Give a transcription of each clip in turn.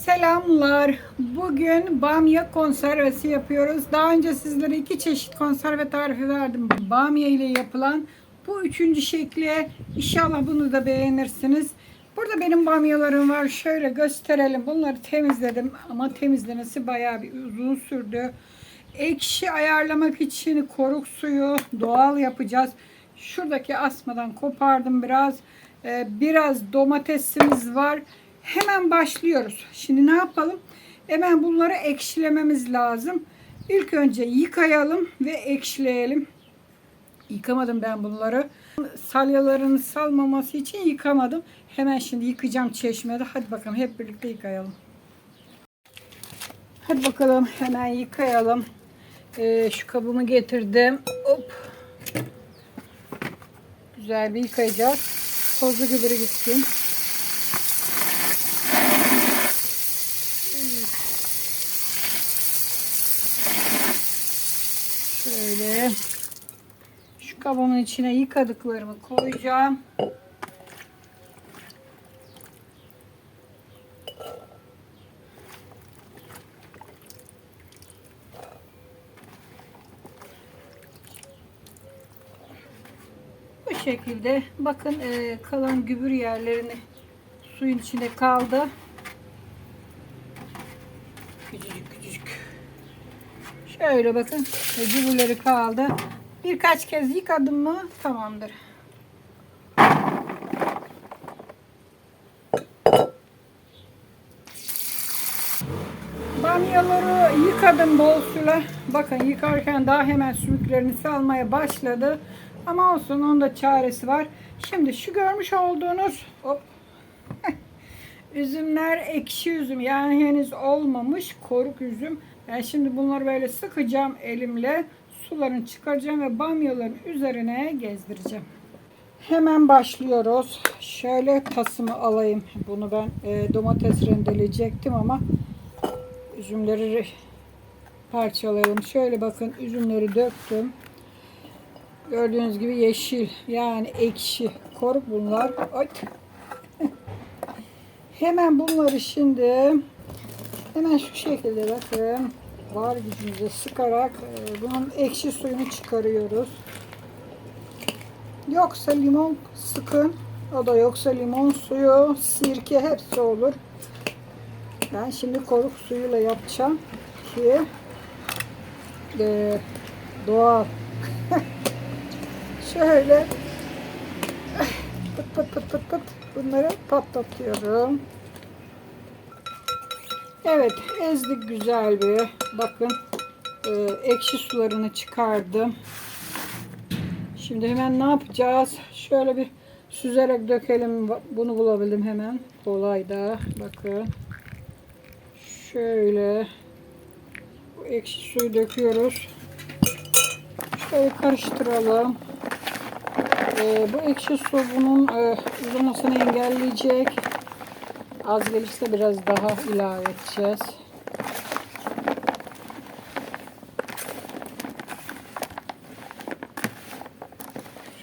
Selamlar. Bugün bamya konservesi yapıyoruz. Daha önce sizlere iki çeşit konserve tarifi verdim. Bamya ile yapılan bu üçüncü şekli. İnşallah bunu da beğenirsiniz. Burada benim bamyalarım var. Şöyle gösterelim. Bunları temizledim ama temizlemesi bayağı bir uzun sürdü. Ekşi ayarlamak için koruk suyu doğal yapacağız. Şuradaki asmadan kopardım biraz. Biraz domatesimiz var. Hemen başlıyoruz. Şimdi ne yapalım? Hemen bunları ekşilememiz lazım. İlk önce yıkayalım ve ekşileyelim. Yıkamadım ben bunları. Salyalarını salmaması için yıkamadım. Hemen şimdi yıkayacağım çeşmede. Hadi bakalım hep birlikte yıkayalım. Hadi bakalım hemen yıkayalım. Şu kabımı getirdim. Hop. Güzel bir yıkayacağız. Tozlu gübre gitsin. Şöyle şu kabımın içine yıkadıklarımı koyacağım. Bu şekilde bakın kalan gübür yerlerini suyun içinde kaldı. Küçücük küçücük. Şöyle bakın gübürleri kaldı. Birkaç kez yıkadım mı tamamdır. Bamyaları yıkadım bol suyla. Bakın yıkarken daha hemen sümüklerini salmaya başladı. Ama olsun, onun da çaresi var. Şimdi şu görmüş olduğunuz hop, üzümler ekşi üzüm, yani henüz olmamış koruk üzüm. Ben şimdi bunları böyle sıkacağım elimle. Sularını çıkaracağım ve bamyaların üzerine gezdireceğim. Hemen başlıyoruz. Şöyle tasımı alayım. Bunu ben domates rendeleyecektim ama üzümleri parçalayalım. Şöyle bakın üzümleri döktüm. Gördüğünüz gibi yeşil, yani ekşi koruk bunlar. Ay. Hemen bunları şimdi hemen şu şekilde bakın var gücümüze sıkarak bunun ekşi suyunu çıkarıyoruz. Yoksa limon sıkın. O da yoksa limon suyu, sirke hepsi olur. Ben şimdi koruk suyuyla yapacağım ki doğal. Şöyle pıt pıt pıt pıt pıt bunları patlatıyorum. Evet, ezdik güzel bir. Bakın ekşi sularını çıkardım. Şimdi hemen ne yapacağız? Şöyle bir süzerek dökelim. Bunu bulabildim hemen. Kolay da. Bakın. Şöyle bu ekşi suyu döküyoruz. Şöyle karıştıralım. Bu ekşi su bunun uzamasını engelleyecek. Az gelirse biraz daha ilave edeceğiz.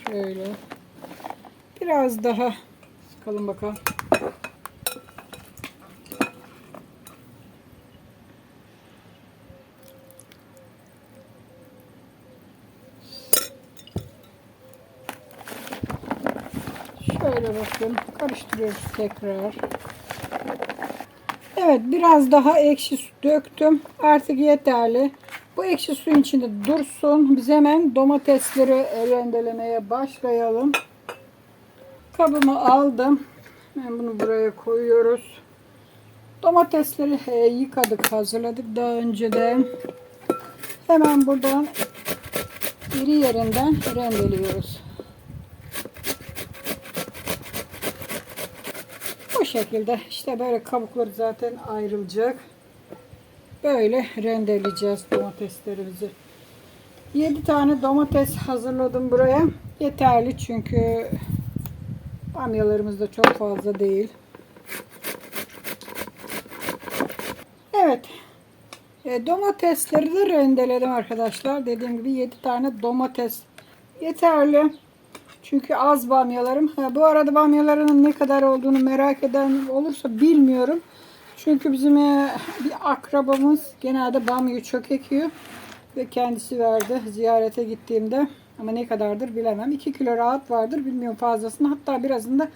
Şöyle biraz daha sıkalım bakalım. Şöyle bakın karıştırıyoruz tekrar. Evet, biraz daha ekşi su döktüm. Artık yeterli. Bu ekşi suyun içinde dursun. Biz hemen domatesleri rendelemeye başlayalım. Kabımı aldım. Ben bunu buraya koyuyoruz. Domatesleri yıkadık, hazırladık daha önceden. Hemen buradan iri yerinden rendeliyoruz. Bu şekilde işte böyle kabukları zaten ayrılacak. Böyle rendeleyeceğiz domateslerimizi. 7 tane domates hazırladım buraya. Yeterli çünkü bamyalarımız da çok fazla değil. Evet. Domatesleri de rendeledim arkadaşlar. Dediğim gibi 7 tane domates yeterli. Çünkü az bamyalarım. Bu arada bamyalarının ne kadar olduğunu merak eden olursa bilmiyorum. Çünkü bizim bir akrabamız genelde bamya çok ekiyor. Ve kendisi verdi ziyarete gittiğimde. Ama ne kadardır bilemem. 2 kilo rahat vardır. Bilmiyorum fazlasını. Hatta birazını da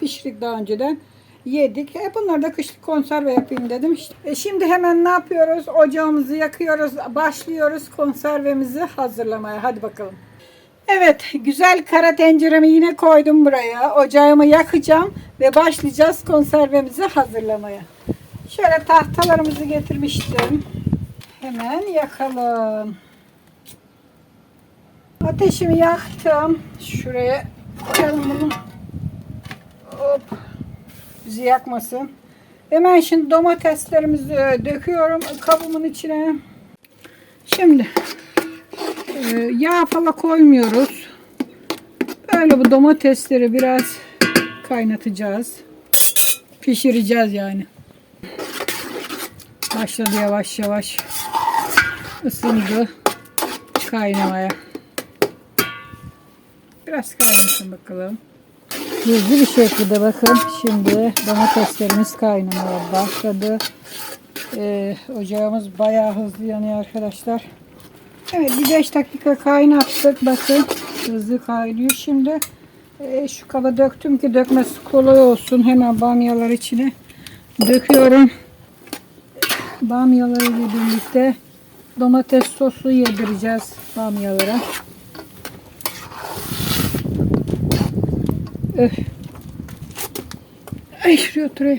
pişirdik daha önceden. Yedik. Bunları da kışlık konserve yapayım dedim. İşte. Şimdi hemen ne yapıyoruz? Ocağımızı yakıyoruz. Başlıyoruz konservemizi hazırlamaya. Hadi bakalım. Evet, güzel kara tenceremi yine koydum buraya. Ocağımı yakacağım ve başlayacağız konservemizi hazırlamaya. Şöyle tahtalarımızı getirmiştim. Hemen yakalım. Ateşimi yaktım. Şuraya koyalım bunu. Hop. Bizi yakmasın. Hemen şimdi domateslerimizi döküyorum kabımın içine. Şimdi yağ falan koymuyoruz. Böyle bu domatesleri biraz kaynatacağız. Pişireceğiz yani. Başladı yavaş yavaş. Isındı kaynamaya. Biraz kaynasın bakalım. Hızlı bir şekilde bakın. Şimdi domateslerimiz kaynamaya başladı. Ocağımız bayağı hızlı yanıyor arkadaşlar. Evet, bir 5 dakika kaynattık. Bakın hızlı kaynıyor. Şimdi şu kaba döktüm ki dökmesi kolay olsun. Hemen bamyalar içine döküyorum. Bamyaları ile birlikte domates sosu yedireceğiz bamyalara. Ay şuraya oturayım.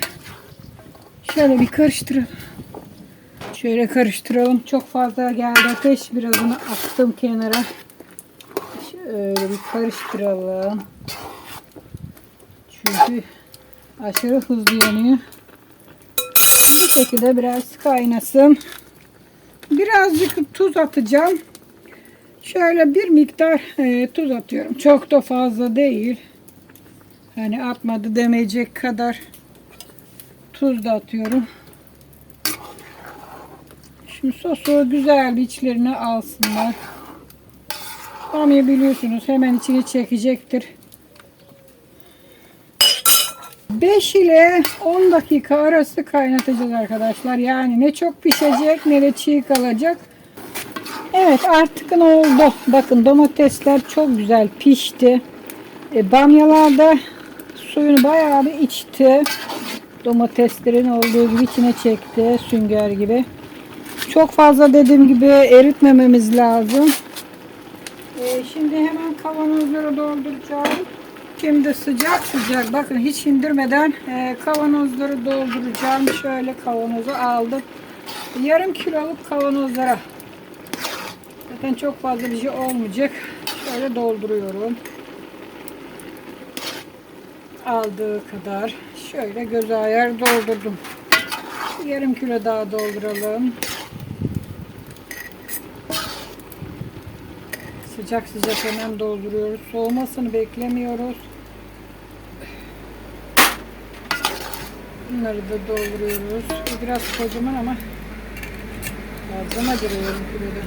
Şöyle bir karıştıralım. Şöyle karıştıralım. Çok fazla geldi ateş. Birazını attım kenara. Şöyle bir karıştıralım. Çünkü aşırı hızlı yanıyor. Bu şekilde biraz kaynasın. Birazcık tuz atacağım. Şöyle bir miktar tuz atıyorum. Çok da fazla değil. Hani atmadı demeyecek kadar tuz da atıyorum. Şimdi sosu güzel bir içlerine alsınlar. Bamya biliyorsunuz hemen içini çekecektir. 5 ile 10 dakika arası kaynatacağız arkadaşlar. Yani ne çok pişecek ne de çiğ kalacak. Evet, artık ne oldu? Bakın domatesler çok güzel pişti. Bamyalar da suyunu bayağı bir içti. Domateslerin olduğu gibi içine çekti. Sünger gibi. Çok fazla dediğim gibi eritmememiz lazım. Şimdi hemen kavanozları dolduracağım. Şimdi sıcak sıcak bakın hiç indirmeden kavanozları dolduracağım. Şöyle kavanozu aldım. Yarım kiloluk kavanozlara. Zaten çok fazla bir şey olmayacak. Şöyle dolduruyorum. Aldığı kadar. Şöyle göz ayar doldurdum. Yarım kilo daha dolduralım. Sıcak sıcak hemen dolduruyoruz. Soğumasını beklemiyoruz. Bunları da dolduruyoruz. Biraz kocaman ama fazla mı giriyorum kiloda?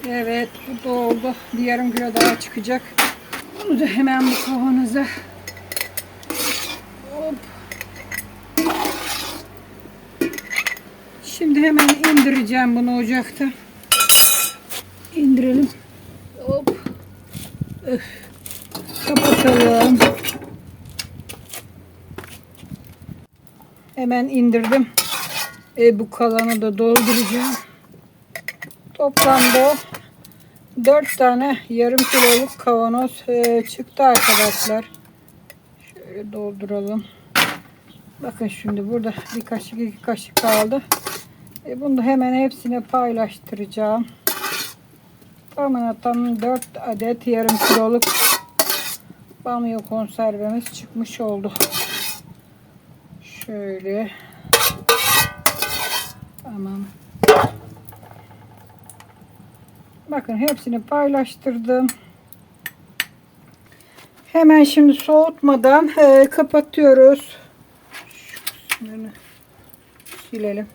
Evet, bu doldu. Bir yarım kilo daha çıkacak. Bunu da hemen bu kavanoza hop. Şimdi hemen indireceğim bunu ocakta. İndirelim. Hop. Öf. Kapatalım. Hemen indirdim. Bu kalanı da dolduracağım. Toplamda 4 tane yarım kiloluk kavanoz çıktı arkadaşlar. Şöyle dolduralım. Bakın şimdi burada bir kaşık 2 kaşık kaldı. Bunu da hemen hepsine paylaştıracağım. Tam 4 adet yarım kiloluk bamya konservemiz çıkmış oldu. Şöyle. Tamam. Bakın hepsini paylaştırdım. Hemen şimdi soğutmadan kapatıyoruz. Şunu silelim.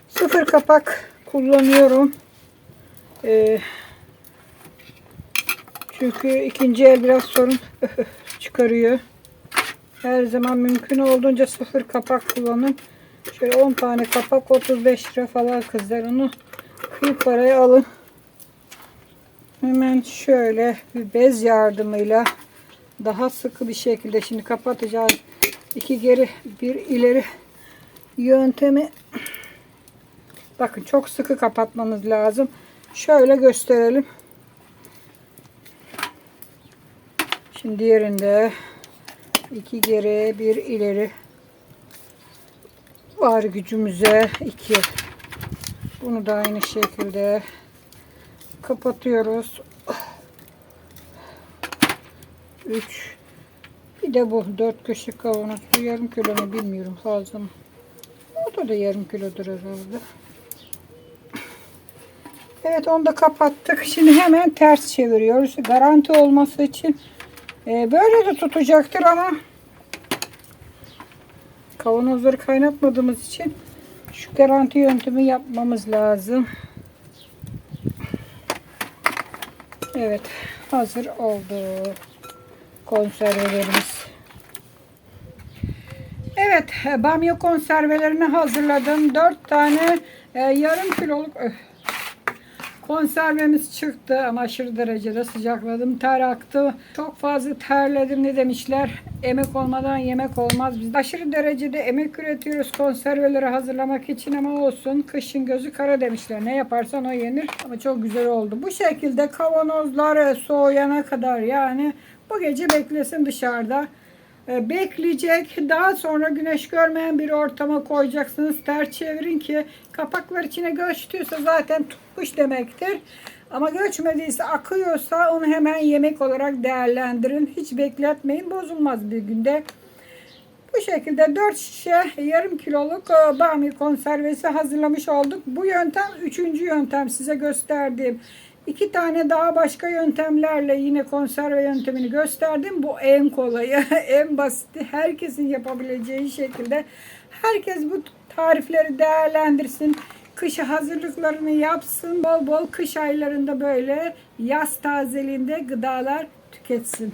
Sıfır kapak kullanıyorum. Çünkü ikinci el biraz sorun çıkarıyor. Her zaman mümkün olduğunca sıfır kapak kullanın. Şöyle 10 tane kapak 35 lira falan kızlar. Onu bir paraya alın. Hemen şöyle bir bez yardımıyla daha sıkı bir şekilde şimdi kapatacağız. 2 geri 1 ileri yöntemi. Bakın çok sıkı kapatmanız lazım. Şöyle gösterelim. Şimdi diğerinde 2 geri 1 ileri var gücümüze 2. Bunu da aynı şekilde kapatıyoruz. 3. Bir de bu 4 köşe kavanoz. Bu yarım kilo mu bilmiyorum, fazla mı? O da yarım kilodur herhalde. Evet, onu da kapattık. Şimdi hemen ters çeviriyoruz. Garanti olması için böyle de tutacaktır ama kavanozları kaynatmadığımız için şu garanti yöntemi yapmamız lazım. Evet, hazır oldu konservelerimiz. Evet, bamya konservelerini hazırladım. 4 tane yarım kiloluk konservemiz çıktı ama aşırı derecede sıcakladım. Ter aktı. Çok fazla terledim. Ne demişler? Emek olmadan yemek olmaz. Biz aşırı derecede emek üretiyoruz konserveleri hazırlamak için ama olsun. Kışın gözü kara demişler. Ne yaparsan o yenir. Ama çok güzel oldu. Bu şekilde kavanozlar soğuyana kadar, yani bu gece beklesin dışarıda. Bekleyecek. Daha sonra güneş görmeyen bir ortama koyacaksınız. Ters çevirin ki kapaklar içine göçtüyse zaten tutmuş demektir. Ama göçmediyse, akıyorsa onu hemen yemek olarak değerlendirin. Hiç bekletmeyin. Bozulmaz bir günde. Bu şekilde 4 şişe yarım kiloluk bamya konservesi hazırlamış olduk. Bu yöntem 3. yöntem size gösterdiğim. 2 tane daha başka yöntemlerle yine konserve yöntemini gösterdim. Bu en kolayı, en basiti, herkesin yapabileceği şekilde. Herkes bu tarifleri değerlendirsin. Kışa hazırlıklarını yapsın. Bol bol kış aylarında böyle yaz tazeliğinde gıdalar tüketsin.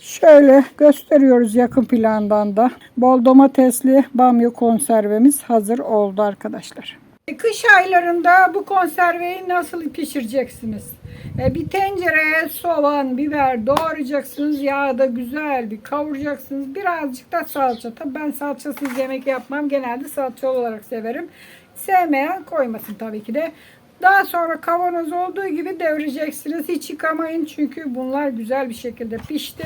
Şöyle gösteriyoruz yakın plandan da. Bol domatesli bamya konservemiz hazır oldu arkadaşlar. Kış aylarında bu konserveyi nasıl pişireceksiniz? Bir tencereye soğan, biber doğrayacaksınız. Yağda güzel bir kavuracaksınız. Birazcık da salça. Tabii ben salçasız yemek yapmam. Genelde salçalı olarak severim. Sevmeyen koymasın tabii ki de. Daha sonra kavanoz olduğu gibi devireceksiniz. Hiç yıkamayın çünkü bunlar güzel bir şekilde pişti.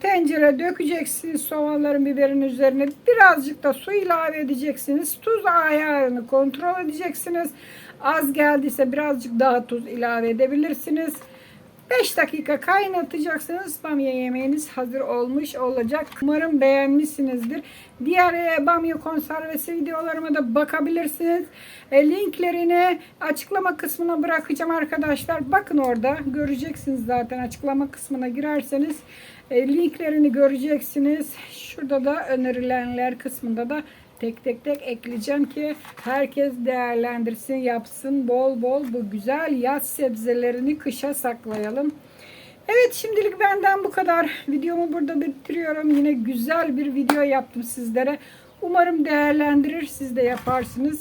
Tencere dökeceksiniz soğanların, biberin üzerine. Birazcık da su ilave edeceksiniz. Tuz ayarını kontrol edeceksiniz. Az geldiyse birazcık daha tuz ilave edebilirsiniz. 5 dakika kaynatacaksınız. Bamya yemeğiniz hazır olmuş olacak. Umarım beğenmişsinizdir. Diğer bamya konservesi videolarıma da bakabilirsiniz. Linklerini açıklama kısmına bırakacağım arkadaşlar. Bakın, orada göreceksiniz zaten, açıklama kısmına girerseniz linklerini göreceksiniz. Şurada da önerilenler kısmında da tek tek ekleyeceğim ki herkes değerlendirsin, yapsın. Bol bol bu güzel yaz sebzelerini kışa saklayalım. Evet, şimdilik benden bu kadar. Videomu burada bitiriyorum. Yine güzel bir video yaptım sizlere. Umarım değerlendirir, siz de yaparsınız.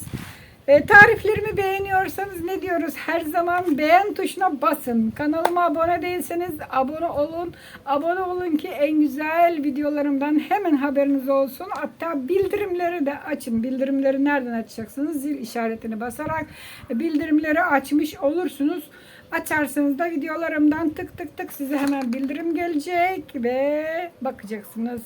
Tariflerimi beğeniyorsanız ne diyoruz? Her zaman beğen tuşuna basın. Kanalıma abone değilseniz abone olun. Abone olun ki en güzel videolarımdan hemen haberiniz olsun. Hatta bildirimleri de açın. Bildirimleri nereden açacaksınız? Zil işaretini basarak bildirimleri açmış olursunuz. Açarsanız da videolarımdan tık tık tık size hemen bildirim gelecek ve bakacaksınız.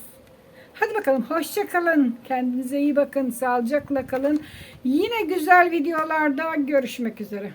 Hadi bakalım, hoşça kalın. Kendinize iyi bakın. Sağlıcakla kalın. Yine güzel videolarda görüşmek üzere.